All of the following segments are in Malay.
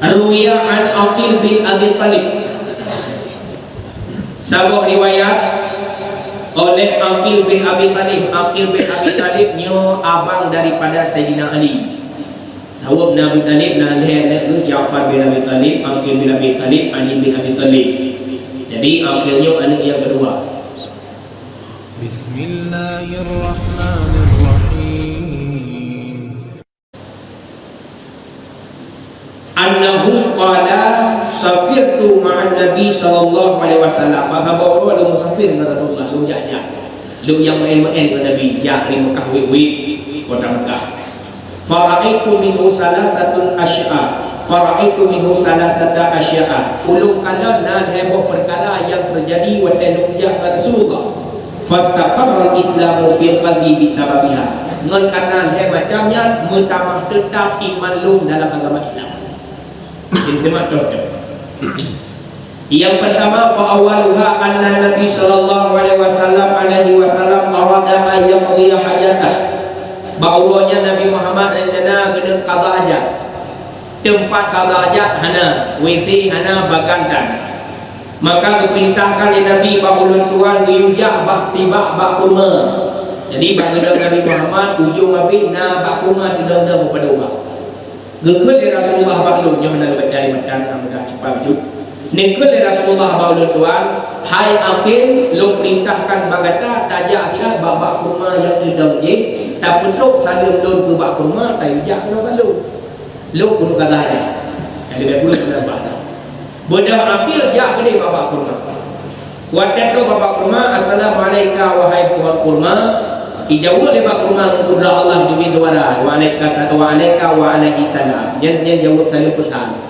Ruwiya an Aqil bin Abi Talib, sebuah riwayat oleh Aqil bin Abi Talib. Aqil bin Abi Talib nyo abang daripada Sayyidina Ali. Tahu bin Abi Talib na leher Ja'far bin Abi Talib, Aqil bin Abi Talib, Ali bin Abi Talib. Jadi Aqil nyo anak yang kedua. Bismillahirrahmanirrahim. Annahu qala safirtu ma'an Nabi sallallahu alaihi wasallam. Maka bawa lu musafir dengan Rasulullah, lu jajak. Lu yang main-main dengan Nabi, jak di Mekah wit-wit kota Mekah. Fara'aitu minhu salasatun asya'a. Fara'aitu minhu salasata asya'a. Ulung kala nan heboh perkara yang terjadi wa tanujah Rasulullah. Fastaqarra al-islamu fi qalbi bisababiha. Ngan kanan he macamnya mentamah tetap iman lu dalam agama Islam. Yang pertama, fa awaluha anna Nabi sallallahu alaihi wasallam arada an yaqdiya hajatah. Bahawanya Nabi Muhammad rencana kena qada hajat. Tempat qada hajat hana WC hana bagantan. Maka diperintahkan oleh Nabi bahulun tuan yujah bak tiba bak kurma. Jadi bagi Nabi Muhammad ujung Nabi na bak kurma tidak pada ubah. Gekul dari Rasulullah baklun yang nak baca matan mudah cepat juk. Nekul dari Rasulullah baklun tuan, hai Aqil, lu perintahkan bagata tajak dia bak kurma yang tidak je, tak petuk salim don ke bak kurma tajak kena balu. Lu kudu kata aja. Jadi dia kudu kena bahasa. Bodoh Aqil jak ke bak kurma. Wadat tu bak kurma, assalamualaikum wahai puan kurma. Ijawul lebak rumah kudra Allah demi duara wa alaika wa alaihi salam. Yang jawab salim pesan.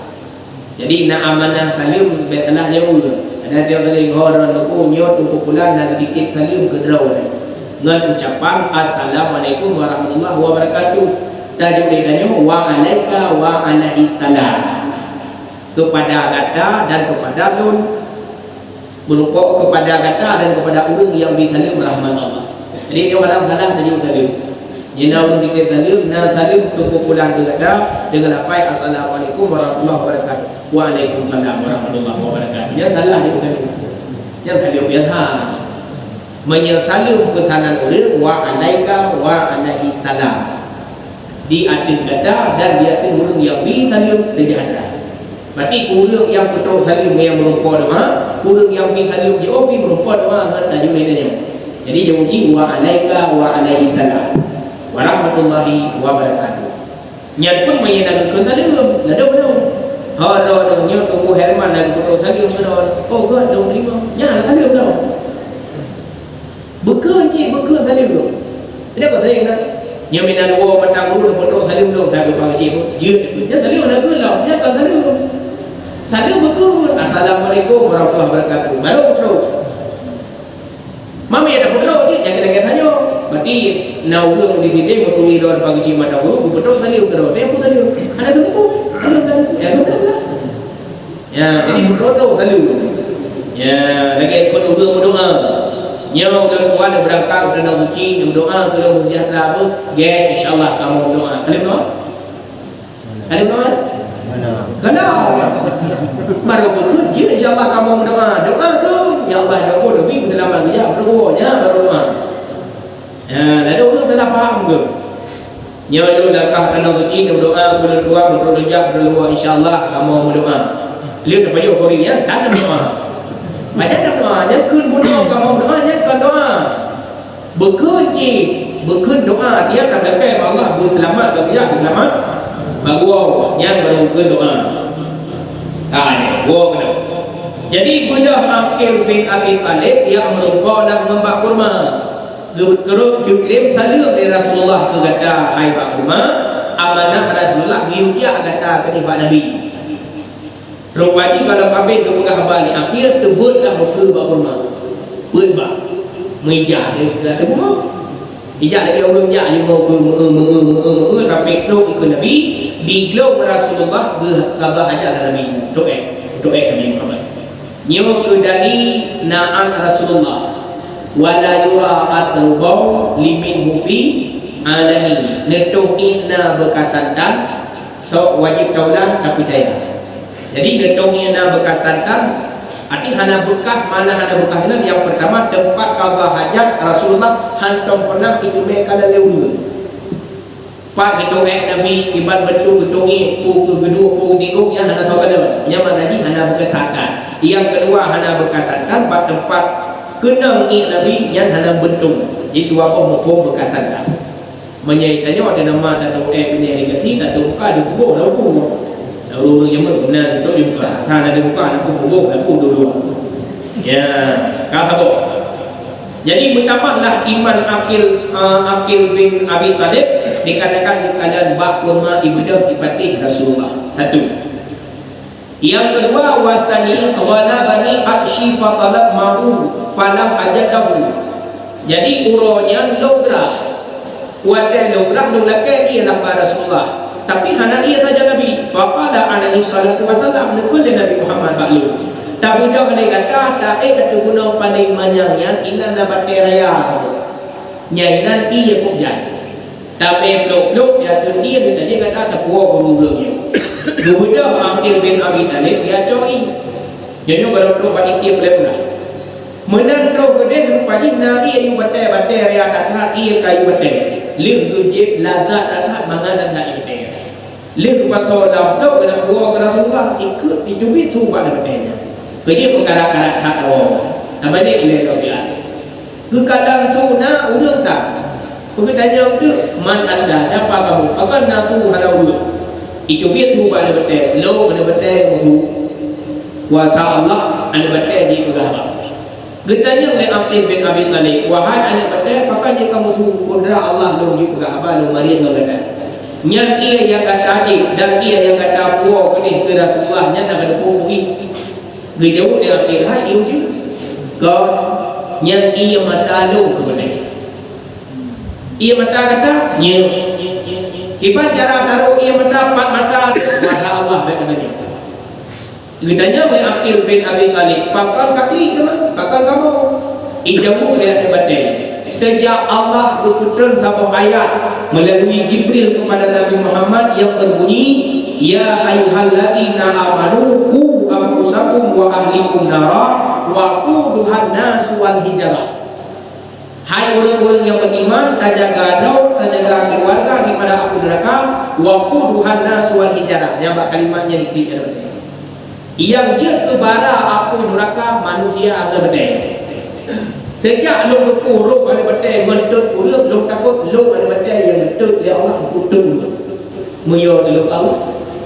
Jadi na amanah salim belah jawul. Ada dia dari horon ku nyot ku pulan dan dikit salim kudra wala. Ngan ucapan assalamualaikum warahmatullahi wabarakatuh. Tajuk dia wa alaika wa alaihi salam. Kepada kata dan kepada lun, berupa kepada kata dan kepada urang yang disalim rahmat Allah. Jadi dia orang salah tadi salim. Jina orang dikit salim, na salim tunggu pulang ke kata dengan apa? Assalamualaikum warahmatullahi wabarakatuh. Waalaikumsalam warahmatullahi wabarakatuh. Dia salah dia salim. Yang salim biasa. Menyesalim pesanan orang wa alaika wa alaihi salam. Di atas kata dan di atas orang yang disalim sejahtera. Berarti orang yang betul salim yang merupa doa, orang yang disalim jawab merupa doa dengan tajuk ini. Jadi dia bunyi wa alaika wa alaihi salam wa rahmatullahi wa barakatuh. Nyat pun menyenangkan salam. Ada benar. Ha ada nyat tunggu Herman dan betul salam benar. Oh God dah terima. Nya lah salam dah. Beka cik beka salam. Dia apa salam dah? Nya mina dua mata guru betul salam dah tak apa cik pun. Dia salam dah ke lah. Nya kan salam. Salam beka. Assalamualaikum warahmatullahi wabarakatuh. Baru terus. Mami ada betul je, jangan lagi tanya. Berarti nak urang di sini berturi dalam pagi cima tahu, betul tadi urang. Dia pun tadi. Ada tu pun. Ya betul lah. Ya, jadi betul tadi. Ya, lagi ikut urang berdoa. Nya udah tuan berangkat kerana suci, berdoa kalau sejahtera apa, get insyaallah kamu berdoa. Kalian doa? Kalian doa? Kalau baru bekerja insyaallah kamu berdoa. Doa ke? Ya Allah doa lebih selamat dia berdoanya baru doa. Ya, ada orang tak faham ke? Nya lu langkah kerana suci berdoa, berdoa, berdoa, berdoa insyaallah kamu berdoa. Lihat apa dia Korea tak ada doa. Macam nak doa, jangan kun berdoa kamu berdoa, jangan doa. Bekerja doa dia tak belakang Allah berselamat ke dia berselamat. Bagus, yang baru doa. Ni, gua kena. Jadi budak Aqil bin Abi Talib yang merupakan dan membak kurma. Kirim salam dari Rasulullah ke kata hai bak kurma. Amanah Rasulullah diucap kata ke Pak Nabi. Rupanya kalau habis ke pegah balik Aqil tebutlah ke bak kurma. Berbak. Meja dia kata kurma. Ijak lagi orang jak dia mau ke sampai tu ikut Nabi. Digelong Rasulullah ke kata hajat Nabi. Doa Nabi Muhammad. Nyo ke dari na'an Rasulullah wala yura asrubau limin hufi alani netuh ina bekasantan so wajib kaulah tak percaya Jadi getongnya na bekas santan. Arti hana bekas mana hana bekas ini yang pertama tempat qada hajat Rasulullah hantam pernah itu mereka ada lewat. Pak gedung Nabi kibat bentuk gedungi pu gedung pu tinggung yang hana tahu kada. Yang mana lagi hana bekas santan. Yang kedua hana bekas santan pada tempat kenang Nabi yang hana bentuk. Itu apa hukum bekas santan. Menyaitannya ada nama dan tahu punya negasi tak tahu ka di kubur dah kubur. Lalu yang benar itu juga kan ada bukan aku kubur aku dulu. Ya, kata jadi bertambahlah iman Aqil bin Abi Talib dikatakan di keadaan bak kurma ibadah dipatih Rasulullah. Satu. Yang kedua wasani ghalabani atsy fa talab ma'u falam ajadahu. Jadi uronya lograh. Wate lograh nulake ialah Rasulullah. Tapi hana ia saja Nabi. Faqala alaihi salatu wasallam nukul Nabi Muhammad ba'lu. Tak budak ni kata tak kata guna paling banyak yang inan dapat raya sahaja. Nyainan ia pun jadi. Tapi blok-blok dia tu dia dia kata tak puas guru-gurunya. Budak Aqil bin Abi Talib dia join. Jadi kalau terus bagi dia boleh. Menang terus gede pagi nari ayu batai raya tak ia kayu batai. Lih tujib lazat tak mangan tak ia. Lih pasal blok kena puas Rasulullah ikut dijubi tu pada batainya. Kerja perkara-kara tak tahu. Apa dia ilai taufiat. Kadang tu nak ulang tak. Pergi tanya tu man anda siapa kamu? Apa nak tu halau ulang. Itu biar tu pada betul. Lo pada betul mutu. Kuasa Allah anda betul di pegawai. Getanya oleh Aqil bin Abi Talib. Wahai anda betul. Pakai je kamu tu kudra Allah lo di pegawai lo marian lo kata. Yang ia yang kata ajib dan ia yang kata puas kenih ke Rasulullah nya nak ada puas. Người jauh dia akhir hai yêu chứ có nhân ia mata lu kepada ia mata kata nhiều kibat cara taruh ia mata empat mata masya Allah katanya ditanya oleh Aqil bin Abi Talib pakar kaki teman pakar kamu ijauh dia debatnya sejak Allah berturun satu ayat melalui Jibril kepada Nabi Muhammad yang berbunyi ya ayyuhalladzina amanu qu anfusakum wa ahlikum nara wa quduhan nas wal hijarah. Hai orang-orang yang beriman, tak jaga adau, tak jaga keluarga daripada api neraka, wa quduhan nas wal hijarah. Yang kalimatnya dikit. Yang je ke bara api neraka manusia ada bedai. Sejak lu berkuruk ada bedai mentut urut lu takut lu ada bedai yang mentut ya Allah putung. Muyo dulu tahu.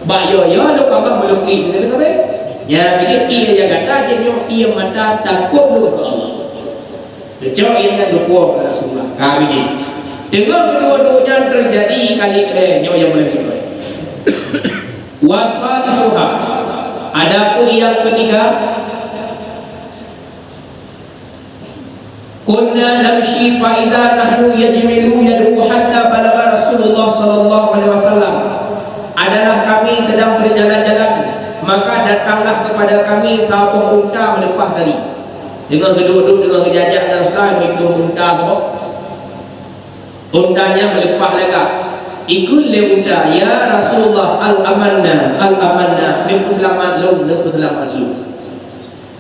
Bayo ya lu kagak belum ini betul tak? Ya jadi ia yang kata dia ia mata takut lu ke Allah. Kecok ia yang dukung ke Rasulullah. Kali dengan kedua-duanya terjadi kali ini yang boleh kita. Wasfali suha. Adapun yang ketiga, kunna namshi fa idza nahnu yajmilu yadu hatta balagha Rasulullah sallallahu alaihi wasallam. Adalah kami sedang berjalan-jalan, maka datanglah kepada kami seekor unta melepah tadi. Dengan gedung-gedung dengan kejajak dan Rasulullah minum unta apa? Untanya melepah lagi. Ikut le unta ya Rasulullah al-amanna lepas selamat lu.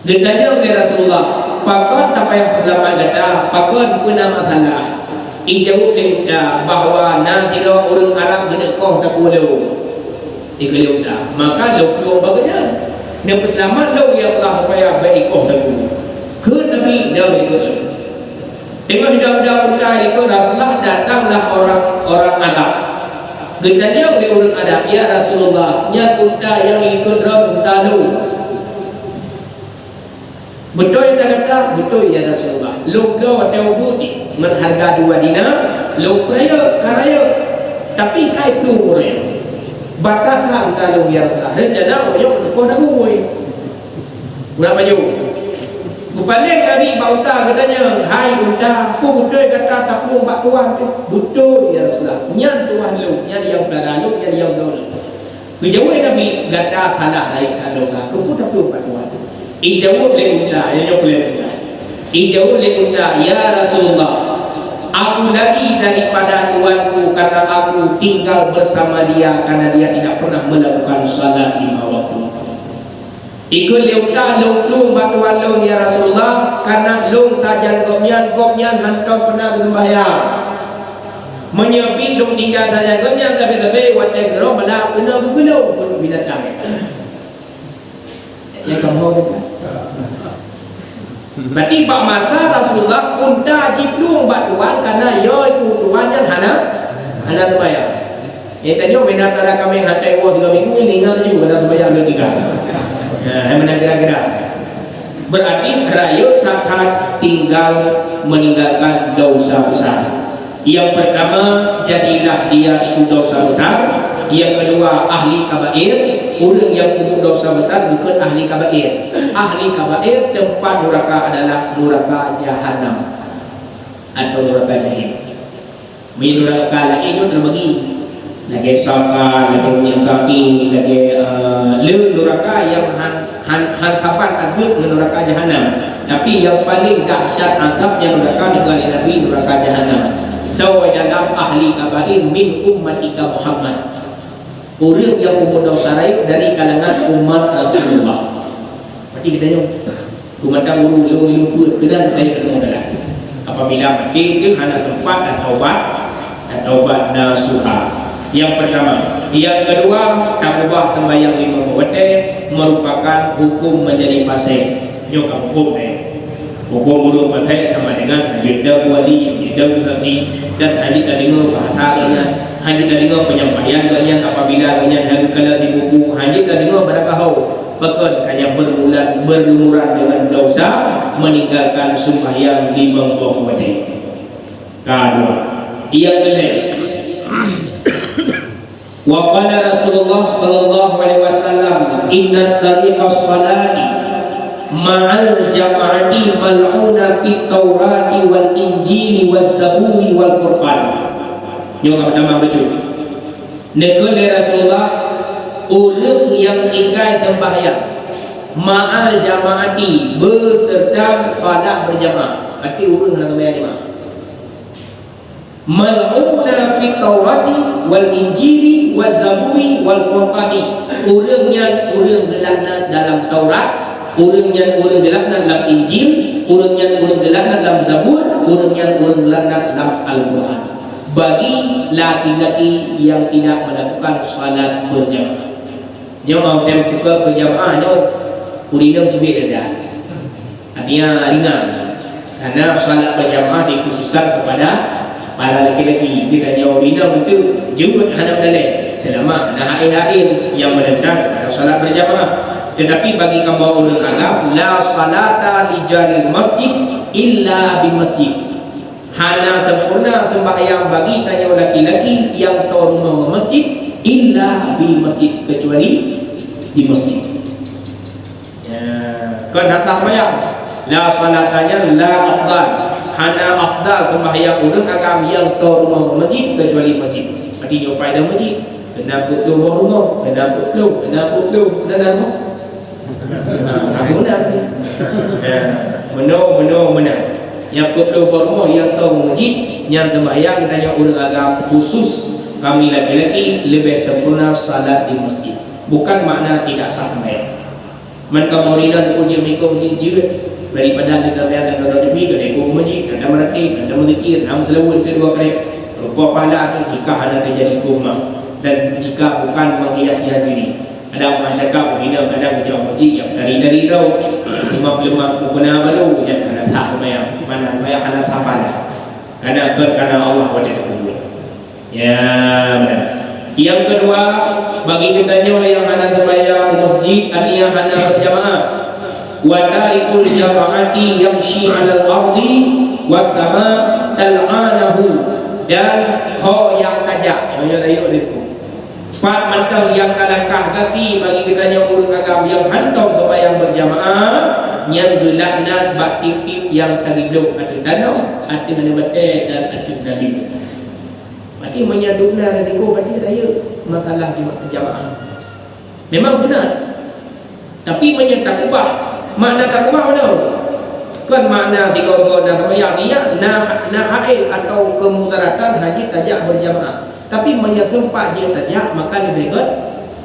Ditanya oleh Rasulullah, pakon tak payah selamat kata, pakon pun nama masalah. Ijawab le unta bahawa nanti orang Arab menekoh tak boleh. Ikut dah, maka lu bagainya. Dia perselamat lu ya Allah supaya baik ikoh dagu. Ke Nabi dah ikut. Tengok hidup-hidup unta ikut Rasulullah datanglah orang Arab. Gendanya oleh orang Arab ya Rasulullah, nya unta yang ikut unta lu. Betul tak kata? Betul ya Rasulullah. Lu tahu budi mengharga 2 dinar, lu karaya. Tapi kai perlu orang. Batakan kalau biar lah. Rencana orang yang berkuah dah gue. Berapa jauh? Balik dari bauta katanya, hai unta, aku betul kata tak perlu mbak tuan tu. Betul ya Rasulullah. Nyan tuan lu, nyan yang berada lu, nyan yang dulu. Dijauhi Nabi kata salah lain tak dosa. Aku pun tak perlu mbak tuan. Ijauh le unta, yang boleh unta. Ijauh le unta, ya Rasulullah. Aku lari daripada tuanku karena aku tinggal bersama dia karena dia tidak pernah melakukan salat 5 waktu. ikut liuta lung batuan lung ya Rasulullah, karena lung sajan gomyan hantam pernah berbayar menyebut lung tinggal sajan gomyan tapi wadah gerak malah pernah bergelung pun binatang yang kamu tahu. Berarti pak masa Rasulullah unta jiplung batuan karena yo itu tuannya hana terbayar. Tanya benar tara kami hatai wo 3 minggu ini tinggal juga pada terbayar le 3. Mana kira-kira. Berarti kerayut tak tinggal meninggalkan dosa besar. Yang pertama, jadilah dia itu dosa besar. Yang kedua, ahli kabair. Orang yang umur dosa besar bukan ahli kabair. Ahli kabair tempat neraka adalah neraka jahanam atau neraka jahim. Neraka lagi itu terbagi lagi saka, lagi minyak sapi, lagi neraka yang kapan adut neraka jahanam. Tapi yang paling dahsyat adabnya neraka negara Nabi neraka jahanam. So dalam ahli kabair min ummatika Muhammad. Orang yang umur dosa raib dari kalangan umat Rasulullah. Berarti kita yang umat guru lu kedan dari ketemu dalam. Apabila mati itu hanya tempat dan taubat nasuha. Yang pertama, yang kedua, takubah tembayang 5 waktu merupakan hukum menjadi fasik. Nyok hukum hukum buruk pakai sama dengan jeda wali, jeda berarti dan hadis tadi bahasa dengan hanya tadi penyampaian ganyan apabila ganyan lagi kala di buku hanya tadi pada kau pekan hanya berlumuran dengan dosa meninggalkan sembahyang 5 waktu. Kedua, yang kedua, wa qala Rasulullah sallallahu alaihi wasallam inna tariqas salati ma'al jama'ati mal'una fit taurati wal injili wal zaburi wal furqan. Yang pertama lucu. Negeri Rasulullah orang yang tinggal sembahyang ma'al jama'ati berserta salat berjamaah. Berarti orang kena sembahyang jamaah. Mal'una fi taurati wal injili wal zaburi wal furqani. Orang yang orang gelakna dalam Taurat, orang yang orang gelakna dalam Injil, orang yang orang gelakna dalam Zabur, orang yang orang gelakna dalam Al-Quran. Bagi laki-laki yang tidak melakukan salat berjamaah. Yang orang juga berjamaahnya urinang tibik dah. Artinya ringan. Karena salat berjamaah dikhususkan kepada para laki-laki. Kita nyawa urinang itu jemput hanam dalai. Selama ada hail-hail yang menentang pada salat berjamaah. Tetapi bagi kamu orang agam, la salata li jaril masjid illa bi masjid. Hana sempurna sembahyang bagi tanya laki-laki yang tahu rumah masjid illa bi masjid, kecuali di masjid. Kan hatta sembahyang la salatanya la afdal. Hana afdal sembahyang orang agam yang tahu rumah masjid kecuali masjid. Berarti nyopai dalam masjid kena putlu rumah, kena putlu rumah. Aku benar. Yang perlu rumah yang tahu masjid yang sembahyang tanya orang agama khusus kami laki-laki lebih sempurna salat di masjid. Bukan makna tidak sah sembahyang. Man kamu rina puji mikau masjid daripada di dalam dan dalam di kedai masjid ada meratib, ada berzikir, ada selawat kedua kali. Rupa pahala itu jika ada terjadi kumah dan jika bukan menghiasi diri. Ada orang cakap begini, kadang jauh masjid yang dari rau lemah pernah baru yang kena tak mana kena tak pada karena Allah wajib kubur. Ya benar. Yang kedua, bagi kitanya yang hana terbayang masjid artinya hana berjamaah. Wa tarikul jama'ati yamshi 'alal ardi was sama tal'anahu, dan kau yang ajak ayo itu Pak mantang yang kalangkah kaki bagi kitanya orang agam yang hantam sembahyang berjamaah yang gelakna baktip yang tagiblo atau danau atau hanya batai dan atau nabi. Berarti menyadukna dan tinggal berarti raya masalah jamaah. Memang benar. Tapi menyerta ubah. Makna tak ubah mana? Kan makna tiga nak sembahyang ni na hail atau kemudaratan haji tajak berjamaah. Tapi menyerumpak je tajak maka lebih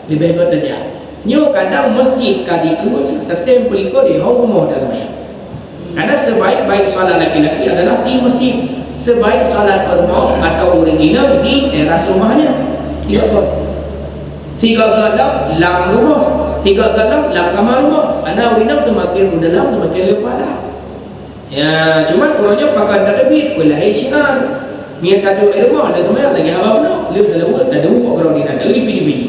baik tajak. Nyo kadang masjid kadiku tetap berikut di rumah dalam ayat. Karena sebaik-baik solat laki-laki adalah di masjid. Sebaik solat rumah atau orang inap di teras rumahnya. Tiga galam lam rumah, tiga galam lam kamar rumah. Anak orang inap semakin dalam semakin lepas lah. Ya, cuma orangnya pakai tak debit, boleh syiar. Niat tak ada rumah, ada kemana lagi apa pun? Lihat dalam buat tak ada buat kalau di nak dari pilih.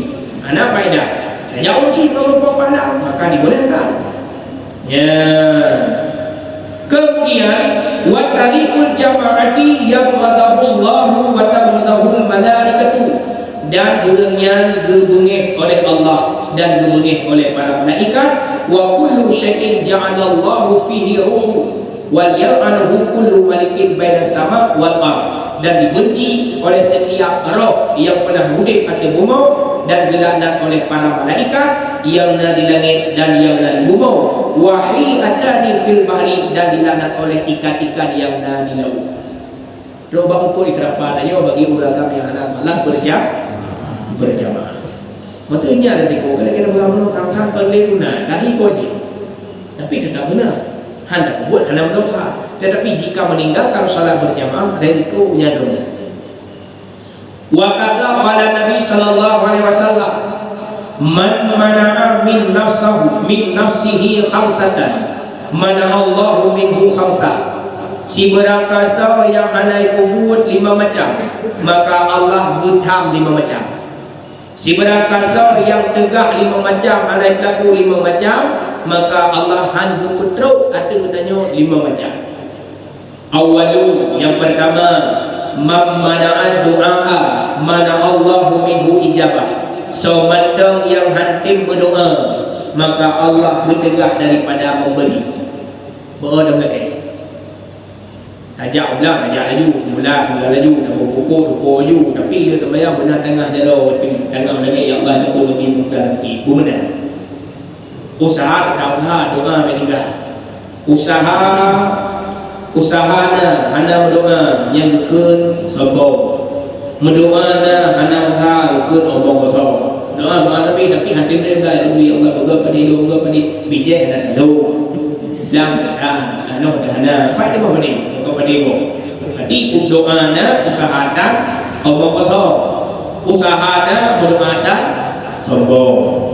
Anak faedah. Jauh lagi kalau lupa pahala maka dibolehkan. Ya. Kemudian wa tariqul jama'ati yabghadahu Allah wa tabghadahu malaikatu, dan urangnya dibengih oleh Allah dan dibengih oleh para malaikat. Wa kullu syai'in ja'alallahu fihi ruhu wal yal'anuhu kullu malikin baina sama wal ardh, dan dibenci oleh setiap roh yang pernah hidup atas bumi dan dilaknat oleh para malaikat yang ada di langit dan yang ada di bumi. Wahi'atani fil bahri, dan dilaknat oleh ikan-ikan yang ada di laut. Loba ukur ikrapa tanya bagi ulama yang ada salat berjamaah. Maksudnya ada tiko kalau kita bergaul orang pandai tu nak dahi koji. Tapi tetap benar. Hendak buat hendak berdosa. Tetapi jika meninggalkan salat berjamaah, resiko jatuhnya. Wa kadza qala Nabi sallallahu alaihi wasallam, man mana'a min nafsihi khamsatan mana'a Allahu minhu khamsa. Si berangkasa yang handai kubut 5 macam, maka Allah gutam 5 macam. Si berangkasa yang tegak 5 macam, handai pelaku 5 macam, maka Allah handu petruk ada tanya 5 macam. Awalu, yang pertama, mana'a du'a mana Allahu minhu ijabah. So matang yang hantim berdoa, maka Allah bertegah daripada memberi. Berdoa belakang. Ajak ulang, ajak laju, semula laju, nak berpukul laju. Tapi dia terbayang benar tengah jalan, tengah lagi ya Allah nak bagi mudah lagi. Ku benar. Usaha tak usaha doa meninggal. Usahana hana berdoa yang gekun sombong. Mendoana hana usaha gekun omong kosong. Doa tapi hati dia dah lebih Allah bagi pada hidup bagi pada bijak dan hidup. Dan hana apa dia apa ni? Pada hidup. Hati doana usahakan omong kosong. Usahana berdoa sombong.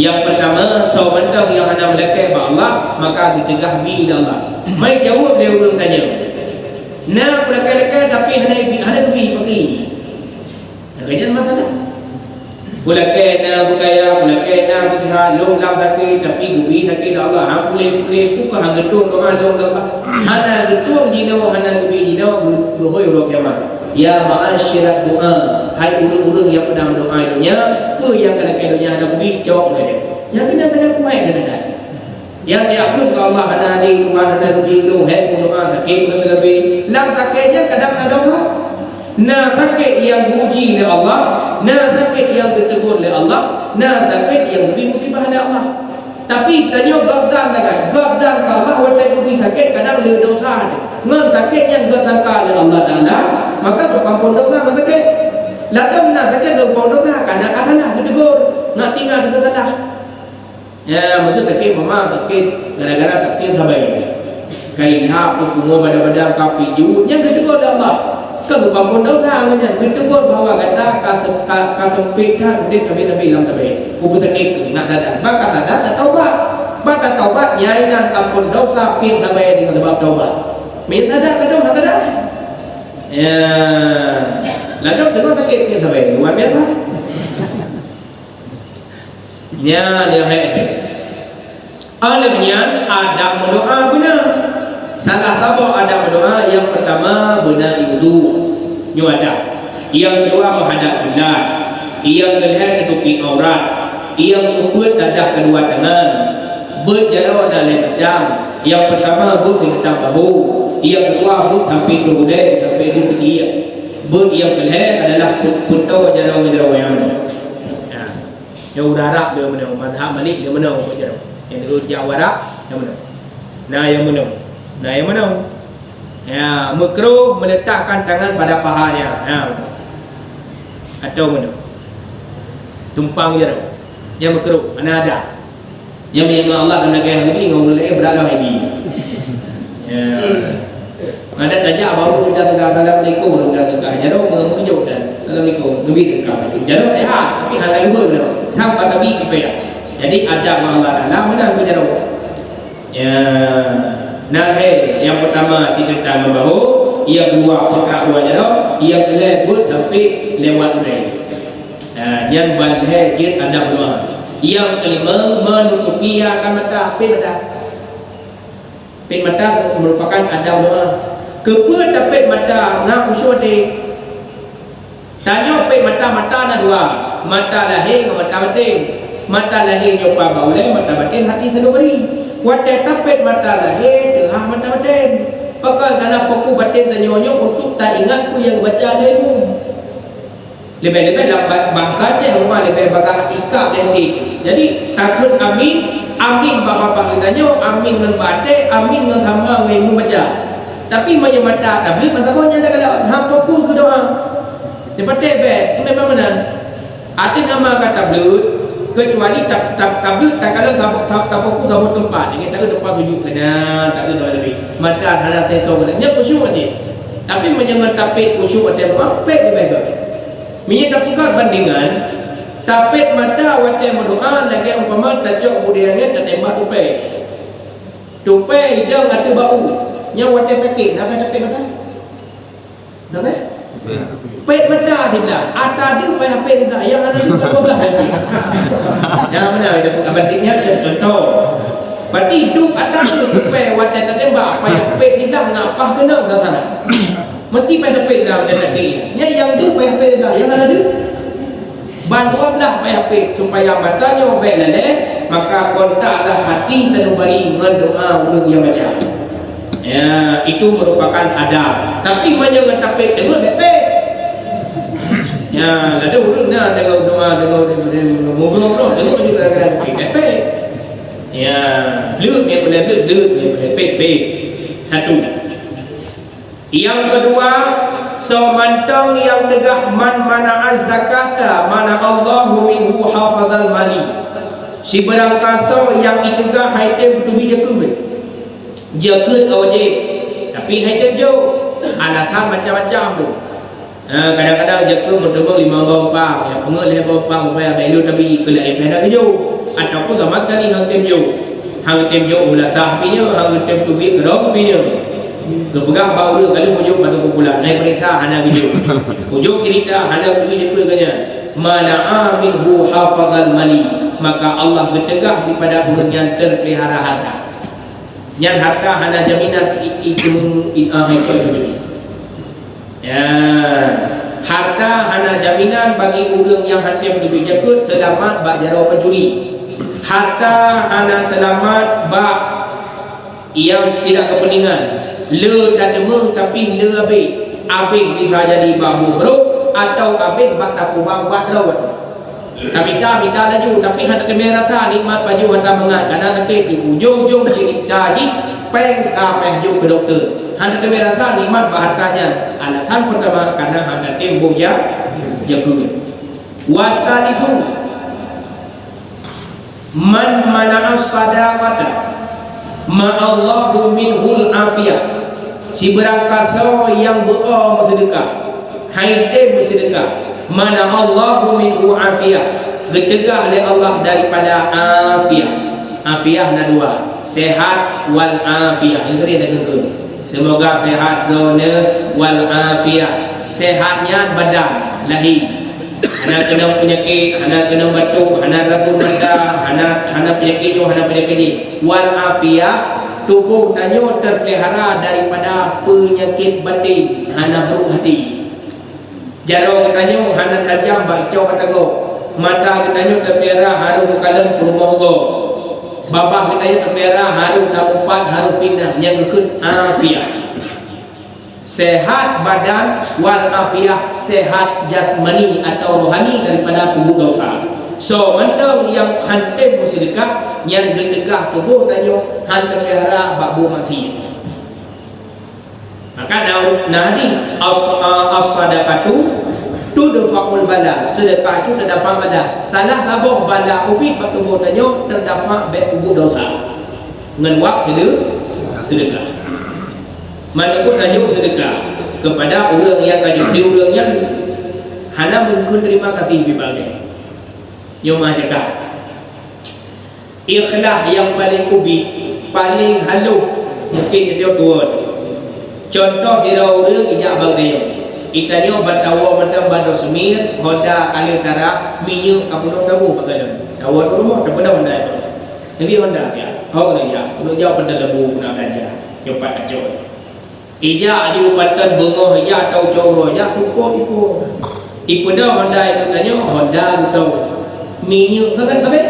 Yang pertama, sahabat yang hendak melekat pada Allah, maka ditegah bi Allah. Mai jawab dia orang tanya. Nak melekat tapi hendak pergi. Kerja masalah. Melekat nak berkaya, melekat nak berkaya, long lam sakit tapi gubi sakit Allah. Hang boleh buka hang getung kau long Allah. Hana getung jino hana gubi jino berhoi orang kiamat. Ya ma'asyirat doa, hai urang-urang yang pernah berdoa dunia, tu yang kadang-kadang dunia ada beri jawab dia. Yang kena tengah kuat dia. Yang yakun ke Allah ada di Tuhan ada beri lu, hai doa sakit lebih. Lam sakitnya kadang ada dosa. Nah sakit yang diuji oleh Allah, nah sakit yang ditegur oleh Allah, nah sakit yang diberi musibah oleh Allah. Tapi tanya gazan lagi, gazan ke Allah waktu itu sakit kadang le dosa. Ngan sakit yang gazangka oleh Allah Taala, maka berpampun dosa masa sakit. Lalu nak sakit berpampun dosa kadang salah ditegur, nak tinggal dengan salah. Ya maksud sakit mama sakit gara-gara takdir sabai. Kain hap kumur badan-badan kapi ju, yang ditegur oleh Allah. Kan berpampun dosa nganya, ditegur bahawa kata kasempitkan dia tapi lam tabai. Ku sakit nak sadar, maka sadar dan taubat. Maka taubat nyainan ampun dosa pin sampai dengan sebab taubat. Minta dah lalu mata dah. Ya, lalu dengan sakit pin sampai luar biasa. Ya, dia hebat. Alahnya ada berdoa benar. Salah satu ada berdoa yang pertama benar wudu. Nyu ada. Yang kedua menghadap kiblat. Yang ketiga tutupi aurat. Yang keempat dadah kedua tangan. Berjalan dalam macam. Yang pertama berkentang bahu. Yang kedua hampir berhudai sampai di dia. Yang ketiga adalah putar jalan menjauh yang mana. Yang udara dia mana? Madhab Malik dia mana? Yang Jawa Arab yang mana? Nah yang mana? Nah yang mana? Ya, makruh meletakkan tangan pada pahanya. Ya. Atau mana? Tumpang je. yang berkeruk mana ada yang mengenal Allah dan negara lebih ngomong lagi berada lagi ya ada tajak baru kita tegak Assalamualaikum dah tegak jadong mengujuk dan Assalamualaikum lebih tegak jadong tapi hal lain pun tanpa tapi kita jadi ada Allah dalam mana jadong ya nah yang pertama si kita membahu ia dua perkara dua jadong ia boleh buat tapi lewat udai yang balhe jid ada berdoa. Yang kelima menutupi akan mata pin mata merupakan ada doa. Kepa dapat mata nak usul de. Tanya pin mata na dua. Mata lahir dengan mata batin. Mata lahir nyoba baulai, mata batin hati sendiri. Wate dapat mata lahir tengah mata batin. Pakal karena fokus batin tanyonyo untuk tak ingat ku yang baca ilmu. Lebih-lebih dapat bahasa je rumah lebih bagai ikat dan tinggi. Jadi takut amin bapa tanya amin dengan batik, amin dengan hamba ilmu baca. Tapi menyemata tabligh mengatakannya kalau hang fokus ke doa. Dapat tebet memang benar. Arti nama kata tabligh kecuali tabligh tak kalau tak fokus dalam tempat. Ini tak ada tempat tuju kena, tak ada lebih. Mata hal saya tahu nya khusyuk aja. Tapi menyemata pet khusyuk ada apa pet lebih baik. Minyak tukar bandingan tapet mata wate berdoa lagi umpama tajok budiannya dan tembak tupai hidang atau bau nya wate pakit apa tapet mata apa pet mata tidak ata dia pay HP tidak yang ada di sebelah lagi yang mana ada bandingnya contoh berarti hidup atas tupai wate tembak pay HP tidak ngapa kena ke sana mesti pada pek dah dan dia. Yang tu payah pek dah, yang ada tu. Bantuanlah payah pek supaya matanya baik lele, maka kontaklah hati sanubari dengan doa urut yang baca. Ya, itu merupakan adab. Tapi banyak kata pek dengar pek. Ya, ada urutnya dengar doa ngobrol dengar juga kan pek. Ya, lut ni boleh pek. Satu. Yang kedua, semantang yang tegah man mana az-zakata mana Allahu minhu hafazal mali. Si barang kasa yang itegah haitem tubi jaga wajib. Tapi haitem jo alasan macam-macam tu. Kadang-kadang jaga bertemu 5 bawang ya pengelih bawang supaya belu tapi kena epena jo ataupun gamat kali haitem jo. Haitem jo mula sahbinya, haitem tubi kerong pinya. Berpegah baru kalau hujung pada kumpulan naik perintah hana video hujung cerita hana video kanya mana minhu hafazal mali maka Allah bertegah daripada orang yang terpelihara harta yang harta hana jaminan itu ya harta hana jaminan bagi orang yang hati berdiri jakut selamat bak jara pencuri harta hana selamat bak yang tidak kepeningan le dan demeng tapi le habis bisa jadi bahu bro atau habis bak tapu bahu bak lawat tapi dah minta laju tapi hanya kena rasa nikmat baju hantar mengat karena nanti di ujung-ujung cerita ji peng kapeh ju ke doktor hanya kena rasa nikmat bahatanya alasan pertama karena hanya tembok jaga wasal itu man mana as-sadaqata ma'allahu minhul afiyah si berangkat yang berdoa bersedekah haidem bersedekah mana Allahu minhu afiyah getegah oleh Allah daripada afiyah na dua sehat wal afiyah itu dia dengar semoga sehat dona wal afiyah sehatnya badan lahir anak kena penyakit anak kena batuk anak rabun mata anak penyakit tu anak penyakit ni wal afiyah tubuh tanya terpelihara daripada penyakit batin hana buruk hati jarang katanya hana tajam bacok kata go mata katanya terpelihara harum kalam rumah go babah katanya terpelihara harum dapat harum pindah yang kekut afiyah sehat badan wal afiyah sehat jasmani atau rohani daripada tubuh dosa so mantap yang hantem bersedekah yang gedegah tubuh tanya hantar pelihara bakbu mati maka nadi as-sadaqatu tudfa'ul bala, sedekah itu terdapat bala. Salah tabah bala ubit waktu mau tanya terdapat baik ubud dosa. Ngan wak sedekah. Mana pun tajuk sedekah kepada orang yang tajuk dia orang yang hana mungkin terima kasih bibagai. Yang maha cakap ikhlas yang paling ubit, paling halus mungkin dia tuan. Contoh kira orang ijak bagi itanya batawa mentang bado semir hoda kali tara minyak kapun tabu pakai tawa tu rumah tak pernah honda itu tapi honda ya kau kena ya untuk jauh pada lebu nak belajar cepat aja ijak aju patan bengoh ijak tau coro ijak cukup ipu dah honda itu tanya honda tahu minyak kan kabeh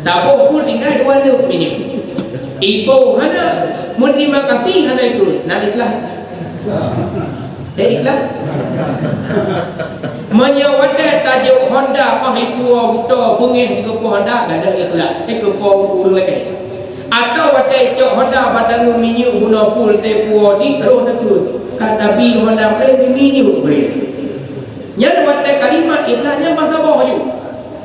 tabu pun tinggal dua luk minyak ibu hana mun terima kasih hana itu nak ikhlas ikhlas menyawada tajuk Honda pahipua buta bengih ke Honda dah ada ikhlas ke urung lagi atau wadah cok Honda badangu minyak guna pul tepua di terus nekut kata bi Honda pre minyak pre yang wadah kalimat ikhlasnya masa bawah je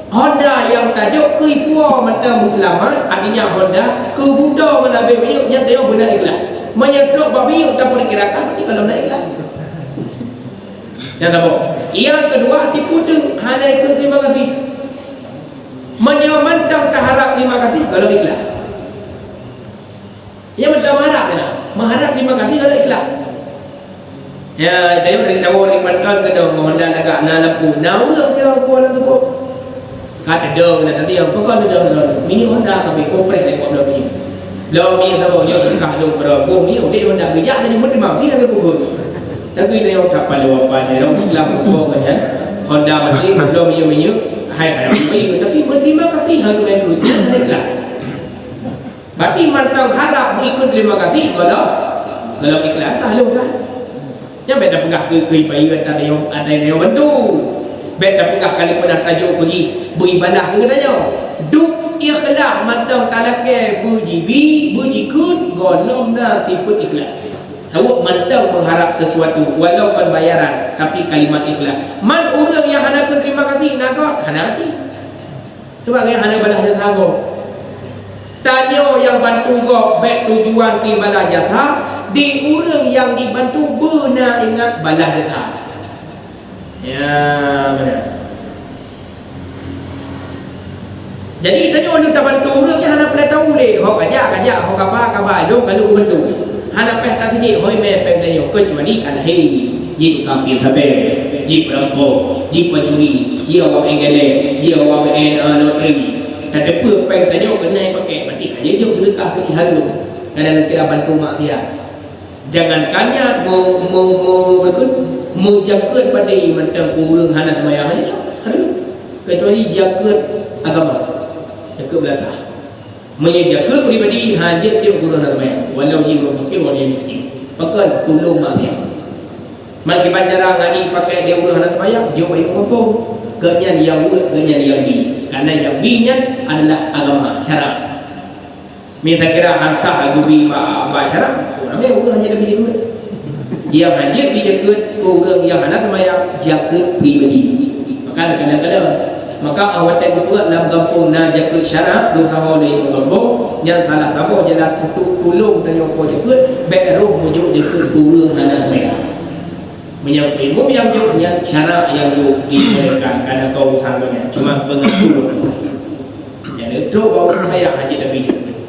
Honda yang tajuk ke ipua mata muslimat artinya Honda ke buta menabi minyak yang dia benar ikhlas menyedok babi tak perkirakan kalau nak ikhlas. Yang kedua, yang kedua diputung hanya ikut terima kasih. Menyamantang terharap terima kasih kalau ikhlas. Yang macam mengharap terima kasih kalau ikhlas. Ya, saya beri tahu ribatkan ke dong Honda agak na lampu. Na ulang dia lampu tu. Kata dong na tadi yang pokok dong mini Honda kami kompres lekok belum ni. Belum ni tahu yo kah dong berapa ni okey Honda gejak ni mesti mau dia ada pokok. Tapi dia tak pada apa dia orang Islam pun kan Honda masih belum minyak hai ada minyak tapi berterima kasih hang yang itu ikhlas. Berarti mantang harap ikut terima kasih kalau ikhlas kalau kan. Jangan beda pegah ke ibadah ada yang bantu. Beda pegah kali pernah tajuk puji beribadah ke tanya. Duk ikhlas mantang talake buji kun golong na sifat ikhlas. Awak mantau mengharap sesuatu walaupun bayaran tapi kalimat ikhlas. Man orang yang hana pun terima kasih nagot hana lagi. Sebab yang hana balas jasa go. Tanya yang bantu go baik tujuan ke balas jasa di orang yang dibantu benar ingat balas jasa. Ya benar. Jadi tanya orang tak bantu orang yang hana pernah tahu deh. Hok kajak hok kabar dong kalau bantu. Hana pesta tadi hoi me pengdayo kecuali kan hei jip kampil tabe jip rampok jip pencuri dia awak engele dia awak loteri ada pe pengdayo kena pakai mati aja jauh sedekah ke halu kadang kita bantu maksiat jangan kanya mau jaket pada mentang kurang hana sembahyang aja halu kecuali jaket agama jaket belasah menjaga pribadi hajat dia kurang ramai walau dia fakir walau dia miskin pakai tolong maksiat maki pancara ngani pakai dia urang nak bayar dia baik apa kenyan yang bi karena yang bi nya adalah agama syarak minta kira hantar agubi ba syarak ramai urang hanya demi duit dia hajat dijaga urang yang nak bayar jaga pribadi maka kadang-kadang maka awak tak betul dalam kampung na jaga syarat dosa oleh kampung yang salah apa jalan untuk tolong tanya apa jaga baik roh mujuk jaga kurang hana merah menyampai mu yang jauhnya syarat yang jauh diberikan karena kau sanggupnya cuma pengatur jadi itu baru saya haji tapi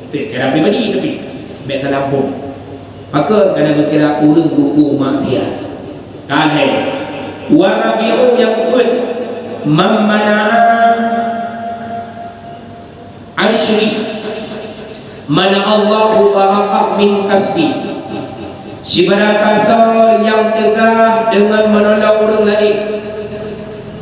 secara pribadi tapi baik salah pun maka kadang berkira kurang buku maksiat kan warabiu yang pun Mamana'a asyri mana Allahu barakah min kasbi sibarang kata yang tegah dengan menolong orang lain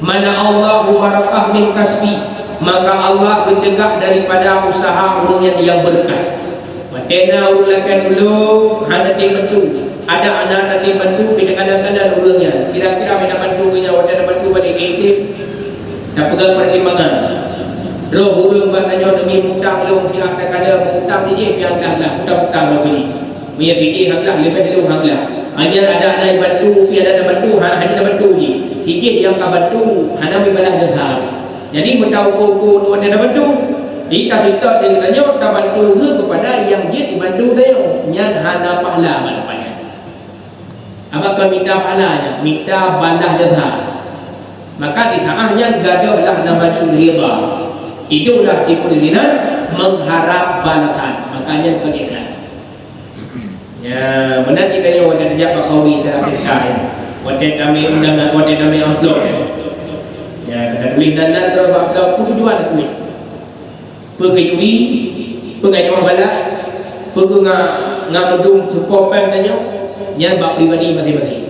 mana Allahu barakah min kasbi maka Allah bertegak daripada usaha orang yang berkah matena ulakan dulu hana dibantu ada anak tadi bantu bila kadang-kadang orangnya kira-kira bila bantu punya wadah bantu balik aktif dah pegang pertimbangan roh burung batanya demi hutang long siap tak ada hutang dia biarkanlah hutang-hutang lah beli punya fikir hanglah lebih lu hanglah Hanya ada naik bantu, piada ada bantu, hanya ada bantu je. Sikit yang ka bantu, hana balas dahar. Jadi mentau ko tu ada bantu. Di kita dengan tanya tak bantu kepada yang je dibantu dia. Nyan hana pahala manfaatnya. Apakah minta pahalanya? Minta balas dahar. Maka di tengahnya gadahlah namanya rida. Itulah tipu dirinan mengharap balasan. Makanya berikhlas. Ya, benar ceritanya waktu dia Pak Khawi cara peskai. Waktu kami undangan, waktu kami amplop. Ya, kata tulis dan kalau amplop tujuan kuih. Pergi pengai balak, pergi ngamudung tupopan tanya. Yang bak pribadi masing-masing.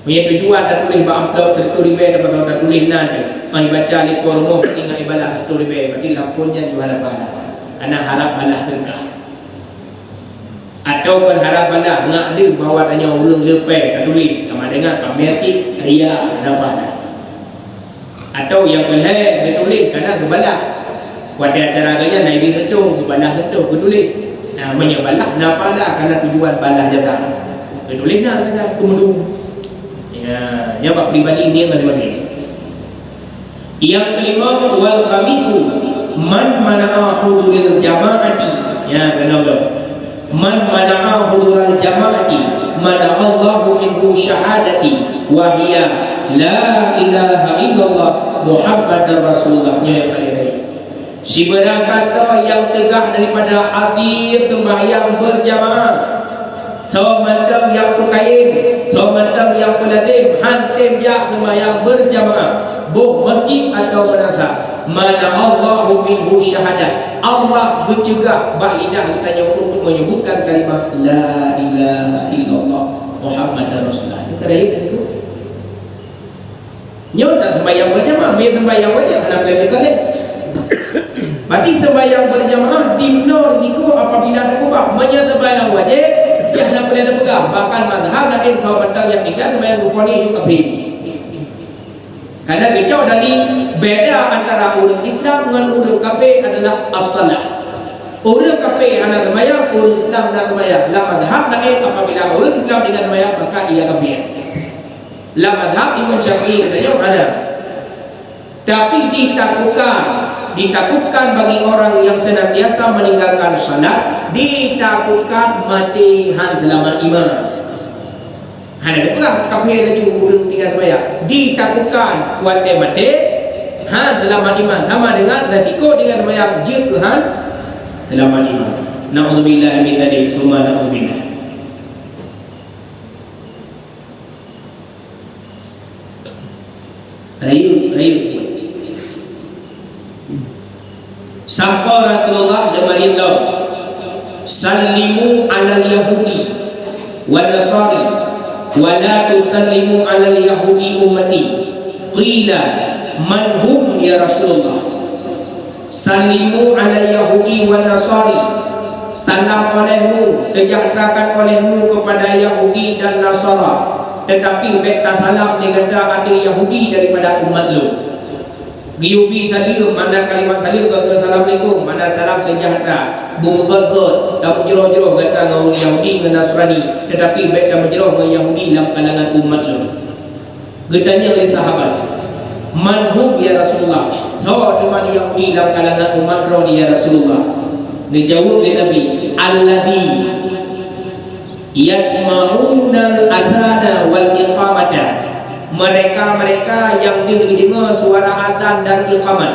Punya tujuan dan tulis bak amplop tertulis dapat tak tulis nanti. Mai baca lipo rumah tinggal ibadah tertulis berarti lampunya jual pahala. Anak harap balas tengah. Atau berharap balah nak dia bawa tanya orang lepai tak tulis sama dengan kamerti ria ada. Atau yang pelai dia tulis kerana kebalah pada acara agaknya naik sentuh kebalah sentuh dia tulis namanya balah napalah kerana tujuan balah jatah dia tulis nak kata kemudian ya bab pribadi ni masing-masing. Yang kelima wal khamisu man mana'a huduril jama'ati ya kenapa man mana'a hudural jama'ati mana Allahu minhu syahadati wa hiya la ilaha illallah Muhammadar Rasulullah yang paling baik. Si berangkasa yang tegak daripada hadir sembahyang berjamaah, semandang yang berkain, semandang yang berlazim hantim dia sembahyang berjamaah boh masjid atau madrasah mana Allahu minhu syahadat Allah bercegah ba'idah tanya untuk menyebutkan kalimat la ilaha illallah Muhammadar Rasulullah. Kita dah itu nyo tak sembahyang berjamaah biar sembahyang wajib kena boleh kali berarti sembahyang berjamaah dimno risiko apabila ada kubah menya sembahyang wajib jangan boleh ada pegang bahkan mazhab dan kau batang yang tinggal sembahyang rukun itu kafir. Karena kecau dari beda antara orang Islam dengan orang kafir adalah as-salah. Orang kafir hendak sembahyang, orang Islam hendak sembahyang. La madhab lain apabila orang Islam dengan sembahyang maka ia kafir. La madhab Imam Syafi'i katanya ada. Tapi ditakutkan bagi orang yang senantiasa meninggalkan salat, ditakutkan mati halaman iman. Hanya perang kafir lagi urang tinggal sembahyang ditakutkan kuat mati dalam iman sama dengan resiko dengan sembahyang jihad dalam iman. Na'udzubillah min dzalik tsumma na'udzubillah. Ayo sampai Rasulullah demarillah sallimu alal yahudi wal nasari wala tusallimu alal yahudi ummati qila man hum ya Rasulullah sallimu alal yahudi wan nasari salam olehmu sejahterakan olehmu kepada Yahudi dan Nasara tetapi beta salam diganda ada Yahudi daripada umat lu Giyubi salim mana kalimat salim assalamualaikum mana salam sejahtera bumugod tak menjeroh-jeroh kata dengan orang Yahudi dengan Nasrani tetapi baik tak menjeroh dengan Yahudi dalam kalangan umat lu. Getanya oleh sahabat manhum ya Rasulullah so teman Yahudi dalam kalangan umat roni ya Rasulullah. Dijawab oleh Nabi alladhi yasma'una al-adhana wal iqamata mereka yang dengar suara azan dan iqamat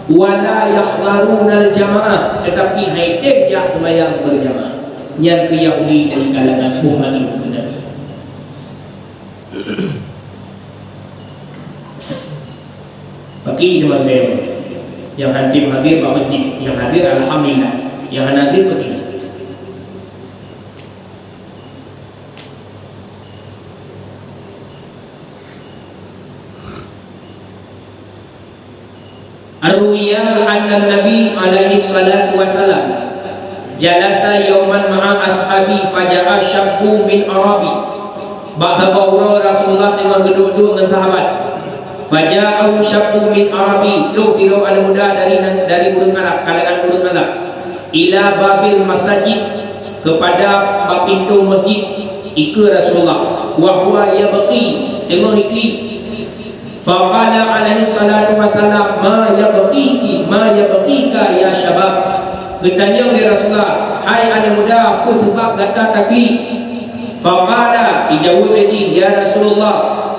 wala yahdharuna al-jamaah tetapi haidib yang sembahyang berjamaah yang ke Yahudi dari kalangan umat itu Nabi. Bagi teman-teman yang hadir Pak masjid yang hadir alhamdulillah yang hadir pergi. Ar-ruya anna Nabi alaihi salatu wasalam jalasa yawman ma'a ashabi faja'a syabbu min Arabi. Bahawa Rasulullah dengan duduk dengan sahabat. Faja'u syabbu min Arabi. Lu kira ada muda dari orang Arab, kalangan orang Arab. Ila babil masjid kepada pintu masjid. ika Rasulullah wa huwa yabqi tengok iki. Faqala alaihi salatu wasalam ma yabqika ya syabab. Bertanya oleh Rasulullah, hai anak muda, apa sebab kata taklid? Faqala, dijawab lagi, ya Rasulullah,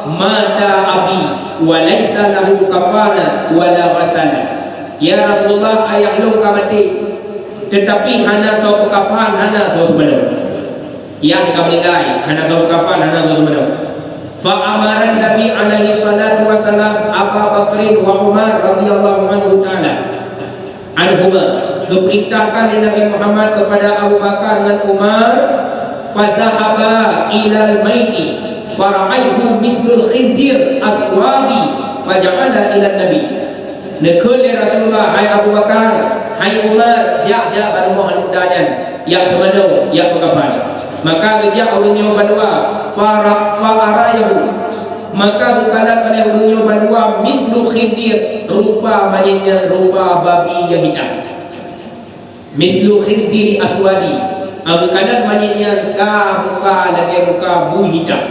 mata abi wa laisa lahu kafana wala ghasana. Ya Rasulullah, ayah lu mati, tetapi hana tahu kapan, hana tahu mana. Ya kamu meninggal, hana tahu kapan, hana tahu mana. Fa amaran Nabi alaihi salatu wasalam Abu Bakr wa Umar radhiyallahu anhu ta'ala anhuma, diperintahkan oleh Nabi Muhammad kepada Abu Bakar dan Umar, fazahaba ilal maiti fara'aihu mislul khindir aswadi faja'ala ila Nabi. Nekul Rasulullah, hai Abu Bakar, hai Umar, dia baru mohon mudahan yang kemana, yang kapan. Maka dia ulunnya bandua fa'arayahu, maka kekalan oleh ulunnya bandua mislu khindir, rupa maknanya rupa babi yang hitam. Mislu khindiri aswadi, kekalan maknanya muka lagi muka bu hitam.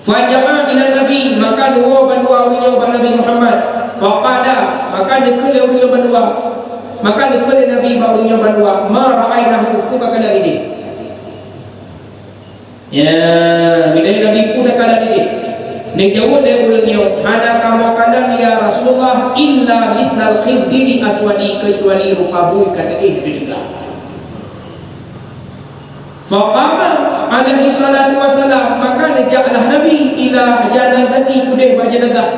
Faja'a ila Nabi, maka dua bandua ulunnya Nabi Muhammad. Faqala, maka dikul ulunnya bandua, maka dikul Nabi ulunnya bandua, ma ra'ainahu, ku kakalan ini. Ya, bila Nabi pun dah kalah ini. Nek jawab dia ulangnya, hana kamu kanan ya Rasulullah illa misnal khindiri aswadi, kecuali rupa bui kata ketiga. Faqama alaihi salatu wasalam, maka najaklah Nabi ila janazati, kudih bajenazah.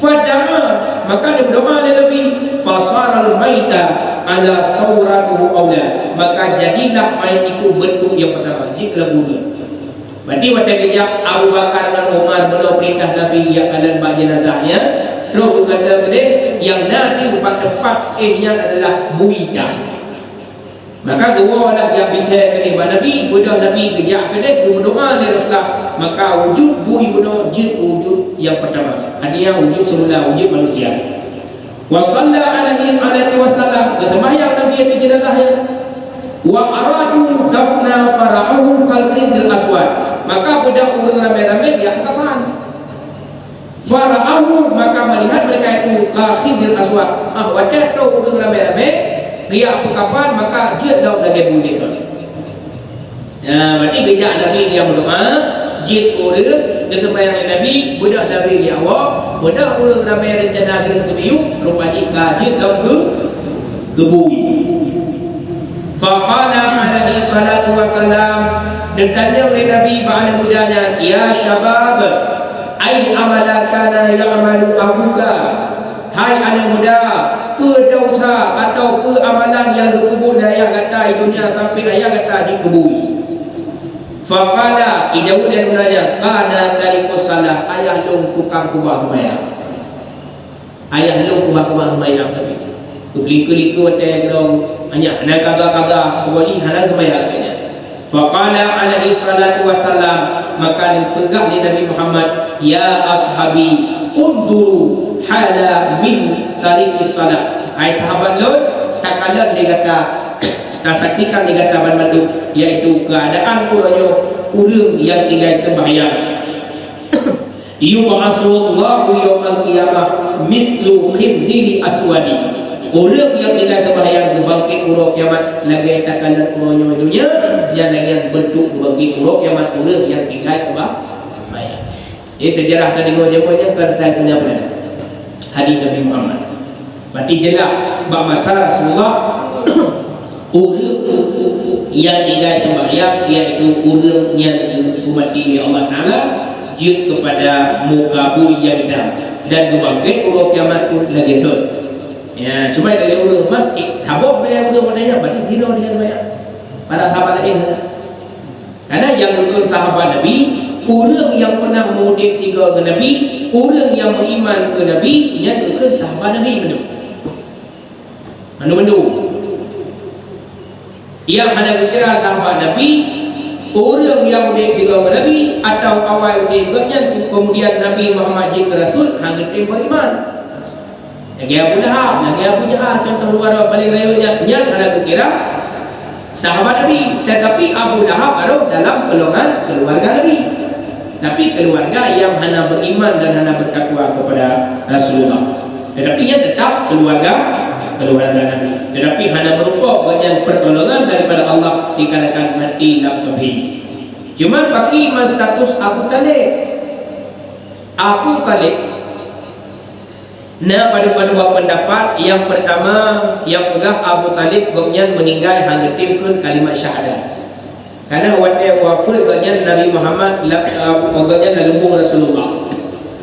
Fada'a, maka dia berdoa oleh Nabi, fasaral maita ala sauratuhu awla, maka jadilah mayat itu bentuk yang pertama, jiklah bunyi. Berarti waktu kejap Abu Bakar dan Umar beliau perintah Nabi yang kalian bagi jenazahnya, terus berkata kepada yang nanti tempat adalah buidah. Maka dua lah yang bincang kepada Nabi, budak Nabi kejap kepada dia berdoa oleh Rasulullah, maka wujud bui budak wujud yang pertama, hadiah wujud semula, wujud manusia. Wa sallallahu alaihi wasallam, kesembahyang Nabi yang jenazahnya. Wa aradu dafna fara'uhu kal khindil aswad, maka budak urang ramai-ramai yang kapan fara'uhu, maka melihat mereka itu ka khindil aswad, wadah tu urang ramai-ramai dia apa kapan, maka dia dah lagi bunyi tu. Berarti gejak Nabi yang berdoa jid urang dia tembayang Nabi, budak Nabi yang awak, budak urang ramai rencana kena kebiu rupanya kajid dah ke bui. Faqala alaihi salatu wasalam, ditanya oleh Nabi pada mudanya, ya syabab, ai amala kana ya'malu abuka, hai anak muda, dosa atau amalan yang dikubur ayah kata dunia sampai ayah kata dikubur. Faqala, ijawab dia mudanya, kana tariqus salah, ayah long tukang kubah sembahyang, ayah long kubah sembahyang. Tapi kelika-lika watai gerong hanya hana kaga-kaga pokoknya hana sembahyang katanya. Faqala alaihi salatu wasalam, maka dipegah di Nabi Muhammad, ya ashabi unduru hala min tariqis salat, hai sahabat Lut, tak kala dia kata tak saksikan dia kata bantu, iaitu keadaan urang yang tinggal sembahyang. Yub'atsullahu yawmal qiyamah mislu khinziri aswadi, orang yang tinggal sembahyang berbangkit urang kiamat lagi takalan urangnya dunia, yang lagi bentuk berbangkit urang kiamat orang yang tinggal sembahyang. Ini sejarah tadi gua jemputnya pada punya pada hadis Nabi Muhammad. Berarti jelas bab masa Rasulullah orang yang tinggal sembahyang iaitu orang yang dihukumati oleh Allah Taala jid kepada muka bui yang hitam dan berbangkit urang kiamat pun lagi tu. Ya, cuma dari ulama mati, tabok dari ulama dia berarti zina dengan banyak para sahabat lain. Karena yang rukun sahabat Nabi, orang yang pernah mengutip tiga ke Nabi, orang yang beriman ke Nabi, yang rukun sahabat Nabi benar. Mandu-mandu. Yang ada kira sahabat Nabi, orang yang mengutip tiga ke Nabi atau awal mengutipnya kemudian Nabi Muhammad jadi Rasul, hanya beriman. Lagi Abu Lahab, lagi Abu Jahal, contoh luar paling rayunya yang ada kira sahabat Nabi, tetapi Abu Lahab baru dalam golongan keluarga Nabi, tapi keluarga yang hanya beriman dan hanya bertakwa kepada Rasulullah, tetapi ia tetap keluarga Nabi, tetapi hanya berupa bagian pertolongan daripada Allah dikarenakan mati dalam tauhid. Cuma bagi status Abu Talib pada dua pendapat. Yang pertama, yang pegah Abu Talib gomnya meninggal hanya timkan kalimat syahadat, karena wafat gomnya Nabi Muhammad gomnya lumbung Rasulullah,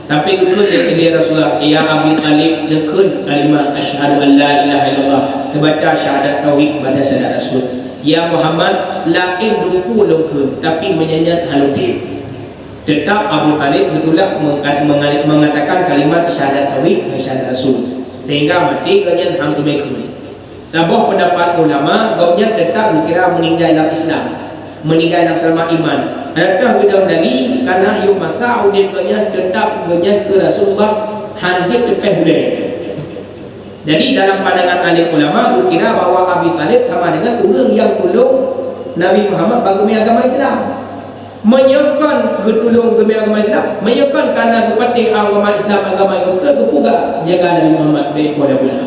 tapi ikut dari Rasulullah, ya Abu Talib lekun kalimat asyhadu an la ilaha illallah, membaca syahadat tauhid pada sahadat Rasul. Ya Muhammad lain duku lekun, tapi menyanyikan halutip. Tetap Abu Talib betullah mengatakan kalimat syahadat tauhid dan syahadat Rasul, sehingga mati gomnya hampir mekun. Sebuah pendapat ulama gomnya tetap dikira meninggal dalam Islam, meninggal dalam selama iman. Adakah bidang dari karena yang masa udin gomnya tetap gomnya ke Rasulullah hanjit tepeh budaya. Jadi dalam pandangan alim ulama dikira bahwa Abu Talib sama dengan orang yang tolong Nabi Muhammad bagi agama Islam, menyokong getulung demi agama Islam, menyokong karena kepada agama Islam, agama yang betul juga jaga Nabi Muhammad baik pada ulama.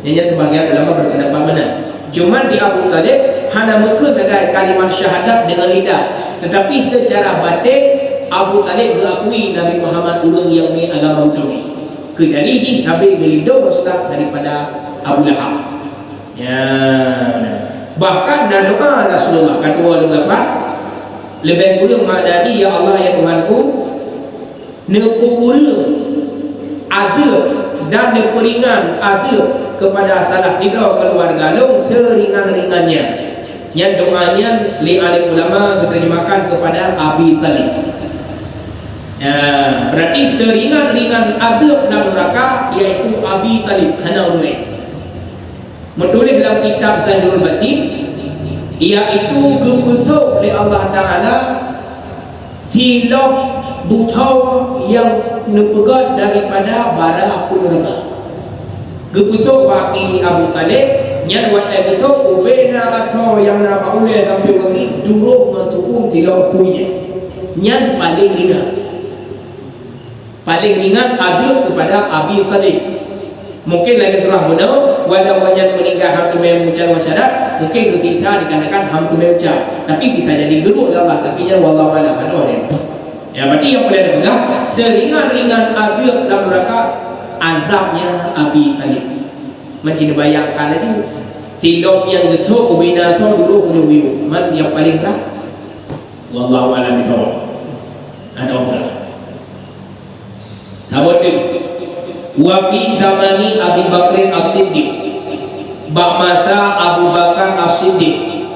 Jadi sebagian ulama berpendapat mana? Cuma di Abu Talib hanya mekun dengan kalimat syahadat dengan lidah, tetapi secara batin Abu Talib mengakui Nabi Muhammad orang yang agama betul. Kedali ji habis gelido Rasulullah daripada Abu Lahab. Ya, bahkan dan doa Rasulullah kata ulama lebih kurang maknanya, ya Allah ya Tuhanku, nepukul azab dan neperingan azab kepada salah sidra keluarga long seringan-ringannya. Yang doanya li alim ulama diterjemahkan kepada Abi Talib. Berarti seringan-ringan azab dalam neraka iaitu Abi Talib hana ulai. Menulis dalam kitab Zahirul Basit, iaitu gebusuk oleh Allah Ta'ala silap buta yang nepegat daripada bara api neraka. Gebusuk bagi Abu Talib yang waktu itu ubena atau yang nama oleh sampai bagi duruh mentukum silap punya yang paling ringan adab kepada Abu Talib. Mungkin lagi telah benar walau banyak meninggal hampir mengucap wasyadat, mungkin kita dikarenakan hampir mengucap, tapi bisa jadi geruk Allah, tapi nya wallahu a'lam bishawab. Ya, berarti yang boleh dipegang seringan-ringan adab dalam neraka azabnya Abi Talib. Macam dibayangkan tadi tilok yang getuk ubina tu dulu punya view man yang paling berat wallahu a'lam bishawab. Ada orang sahabat ni wa fi zamani Abu Bakr As-Siddiq, masa Abu Bakar As-Siddiq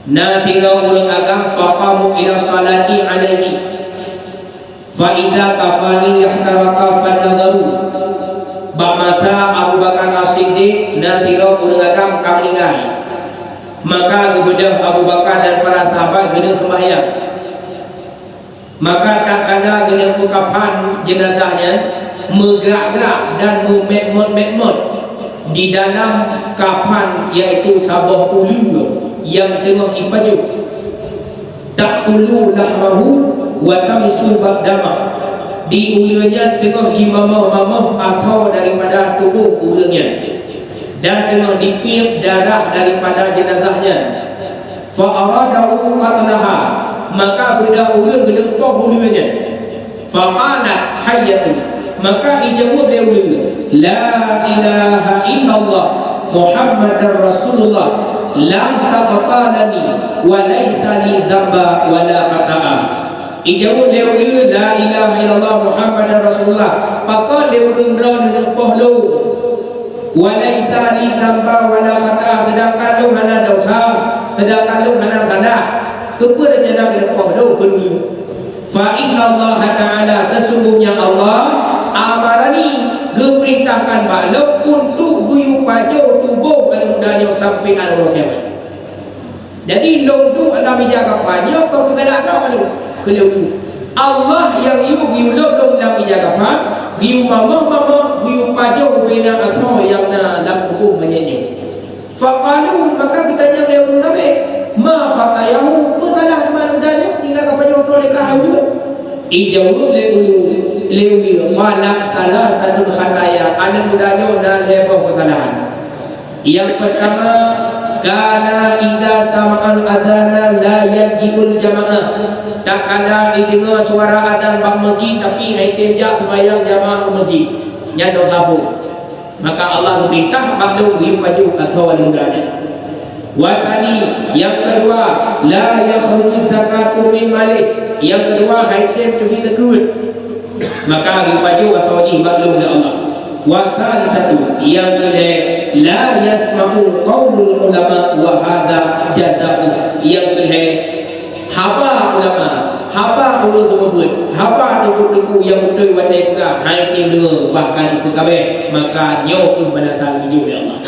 nathira urang agam faqamu ila salati alaihi fa idza kafani yahtaraka fanadaru. Masa Abu Bakar As-Siddiq nathira urang agam kameningai, maka kepada Abu Bakar dan para sahabat kena sembahyang, maka tak kala kena ukapan jenazahnya bergerak-gerak dan memekmot di dalam kapan, iaitu sabah ulu yang tengah ipajuk, tak ulu lahmahu wa tamisul bagdama, di ulanya tengah jimamah-mamah atau daripada tubuh ulanya, dan tengah dipiap darah daripada jenazahnya. Fa'aradahu qatlaha, maka benda ular gedepah ulanya. Faqalat hayyatun, maka ijawab dia ular, la ilaha illallah Muhammadar Rasulullah lam taqtalani wa laisa li dzamba wa la khata'a. Ijawab dia ular, la ilaha illallah Muhammadar Rasulullah, maka dia ular gedepah lu wa laisa li dzamba wa la khata'a, sedangkan lu hana dosa, sedangkan lu hana salah. Kepada jalan gedepah lu kedua. Fa inna Allah Ta'ala, sesungguhnya Allah amarani geperintahkan balok untuk guyup pajau tubuh pada mudahnya sampai Allah kiamat. Jadi long tu Allah menjaga pajau kau kegalak kau lu kelulu. Allah yang guyup long dalam menjaga pajau guyup mama guyup pajau bina atau yang na dalam kubur menyanyi. Faqalu, maka kita ma khatayahu bersalah mana danya tinggal kepada orang dekat dia ijawab leulu qala salah satu khataya ada mudanya dan lebih kesalahan. Yang pertama, kana idza sama'al adana la yajibul jamaah. Tak ada dengar suara adzan bang masjid tapi hai temjak sembahyang jamaah masjid. Nya dosa apa? Maka Allah berintah makhluk dia maju atau ada mudanya. Wasani yang kedua, la yakhruj zakatu min malik. Yang kedua, hai tem tu kita good. Maka dia maju atau ni makhluk Allah. Wasali satu yang kedua, la yasma'u qaulul ulama wa hadha jazaa'u. Yang kedua, haba ulama, haba ulun tersebut, haba duku-duku yang betul wadai perah, hai tim dengar bahkan ikut kabeh, maka nyo ke balasan hijau dari Allah.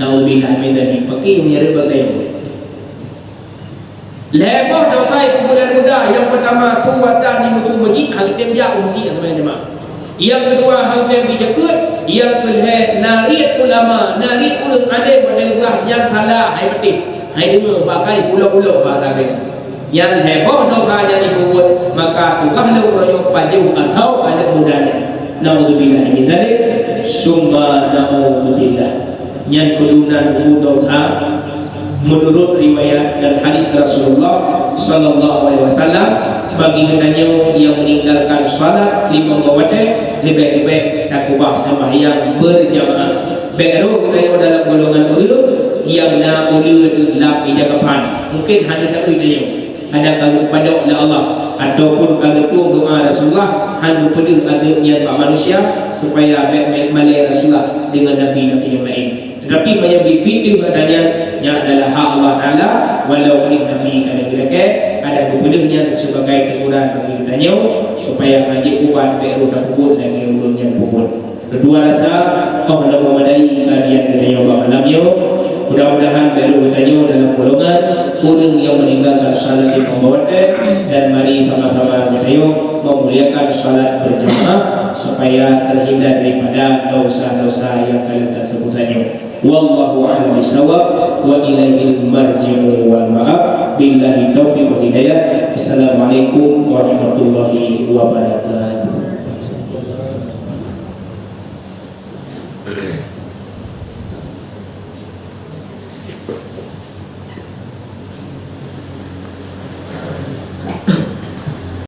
Naudzubillah min dzalik. Pakai menyeret bagai lepas dosa kemudian muda. Yang pertama, suwatan di mutu masjid, hal tim jak masjid teman jemaah. Yang kedua, hal tim dijagut. Yang kedua, narid ulama, narid ulun alim pada lebah yang salah, hai petih. Hai dengar pakai pulau-pulau bahasa dia. Yang heboh dosa yang dikubur, maka tukahlah orang paju atau anak mudanya. Naudzubillah min dzalik. Summa naudzubillah. Yang kedua dosa menurut riwayat dan hadis Rasulullah sallallahu alaihi wasallam bagi hendaknya yang meninggalkan salat 5 waktu lebih-lebih tak ubah sembahyang berjamaah. Baru dari dalam golongan ulul yang nak ulul lap di jagapan. Mungkin hanya tak ulul ada kalau kepada oleh Allah ataupun kalau tu doa Rasulullah hanya perlu agaknya manusia supaya malai Rasulullah dengan nabi-nabi yang lain. Tetapi banyak pintu katanya yang adalah hak Allah Ta'ala walau oleh Nabi kadang-kadang ada kepenuhnya sebagai teguran bagi katanya supaya ngajik ubat beru dan pukul dan ngeulungnya pukul. Kedua rasa Allah memadai kajian katanya malamnya. Mudah-mudahan beru katanya dalam golongan orang yang meninggalkan salat di pembawatan dan mari sama-sama katanya memuliakan salat berjamaah supaya terhindar daripada dosa-dosa yang kalian tersebut tadi. Wallahu a'lam bissawab wa ilaihil marji'u wal ma'ab billahi taufiq wal hidayah. Assalamualaikum warahmatullahi wabarakatuh.